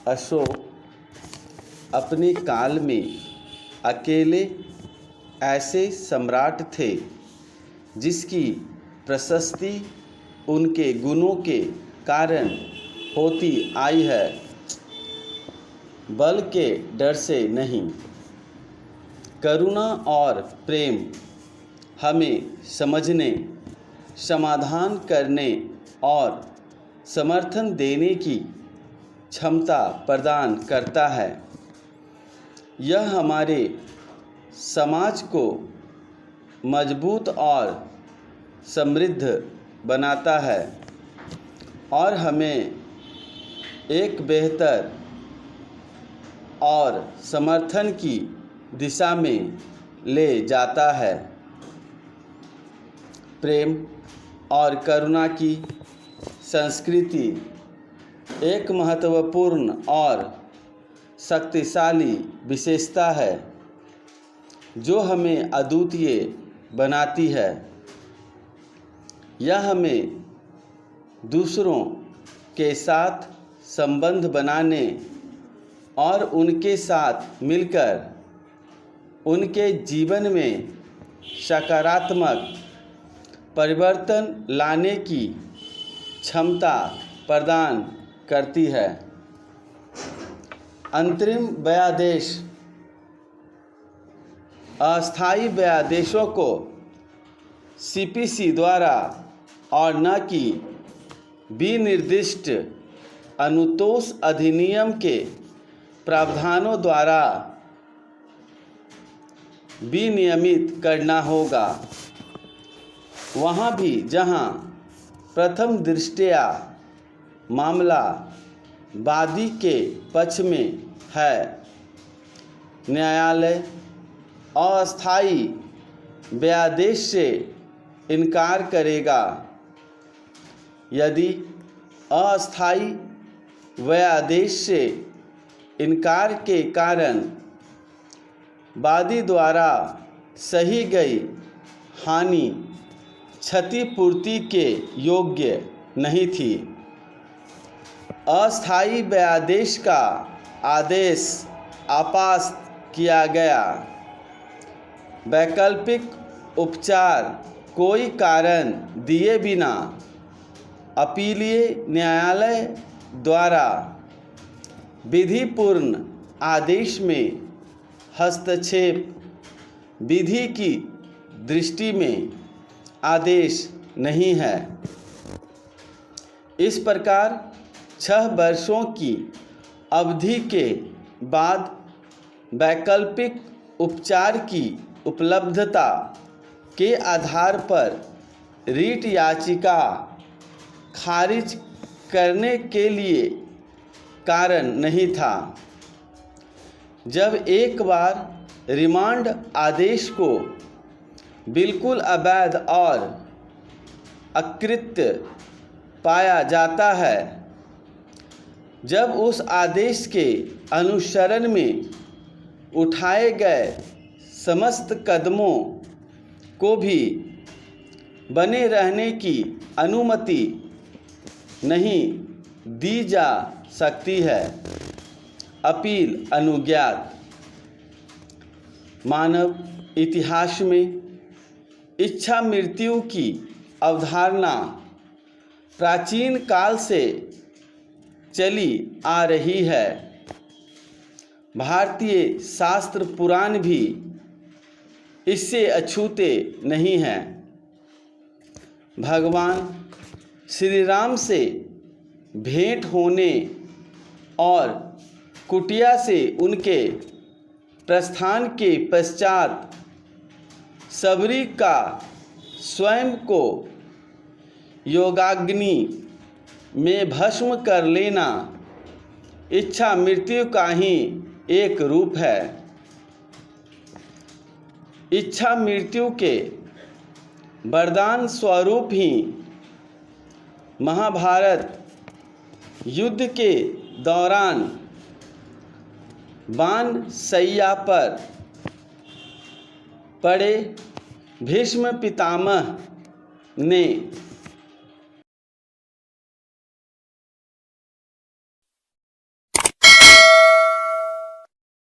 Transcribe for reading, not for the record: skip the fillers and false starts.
अशोक अपने काल में अकेले ऐसे सम्राट थे जिसकी प्रशस्ति उनके गुणों के कारण होती आई है, बल के डर से नहीं। करुणा और प्रेम हमें समझने, समाधान करने और समर्थन देने की क्षमता प्रदान करता है। यह हमारे समाज को मजबूत और समृद्ध बनाता है और हमें एक बेहतर और समर्थन की दिशा में ले जाता है। प्रेम और करुणा की संस्कृति एक महत्वपूर्ण और शक्तिशाली विशेषता है जो हमें अद्वितीय बनाती है। यह हमें दूसरों के साथ संबंध बनाने और उनके साथ मिलकर उनके जीवन में सकारात्मक परिवर्तन लाने की क्षमता प्रदान करती है। अंतरिम व्यादेश अस्थायी व्यादेशों को सीपीसी द्वारा और न कि विनिर्दिष्ट अनुतोष अधिनियम के प्रावधानों द्वारा विनियमित करना होगा। वहाँ भी जहाँ प्रथम दृष्टया मामला वादी के पक्ष में है, न्यायालय अस्थायी व्यादेश से इनकार करेगा। यदि अस्थायी व्यादेश से इनकार के कारण वादी द्वारा सही गई हानि क्षतिपूर्ति के योग्य नहीं थी, अस्थायी व्यादेश का आदेश आपास किया गया। वैकल्पिक उपचार कोई कारण दिए बिना अपीलीय न्यायालय द्वारा विधिपूर्ण आदेश में हस्तक्षेप विधि की दृष्टि में आदेश नहीं है। इस प्रकार 6 वर्षों की अवधि के बाद वैकल्पिक उपचार की उपलब्धता के आधार पर रीट याचिका खारिज करने के लिए कारण नहीं था। जब एक बार रिमांड आदेश को बिल्कुल अवैध और अकृत्य पाया जाता है, जब उस आदेश के अनुसरण में उठाए गए समस्त कदमों को भी बने रहने की अनुमति नहीं दी जा सकती है। अपील अनुज्ञात। मानव इतिहास में इच्छा मृत्यु की अवधारणा प्राचीन काल से चली आ रही है। भारतीय शास्त्र पुराण भी इससे अछूते नहीं हैं। भगवान श्री राम से भेंट होने और कुटिया से उनके प्रस्थान के पश्चात सबरी का स्वयं को योगाग्नि में भस्म कर लेना इच्छा मृत्यु का ही एक रूप है। इच्छा मृत्यु के वरदान स्वरूप ही महाभारत युद्ध के दौरान बाण शैया पर पड़े भीष्म पितामह ने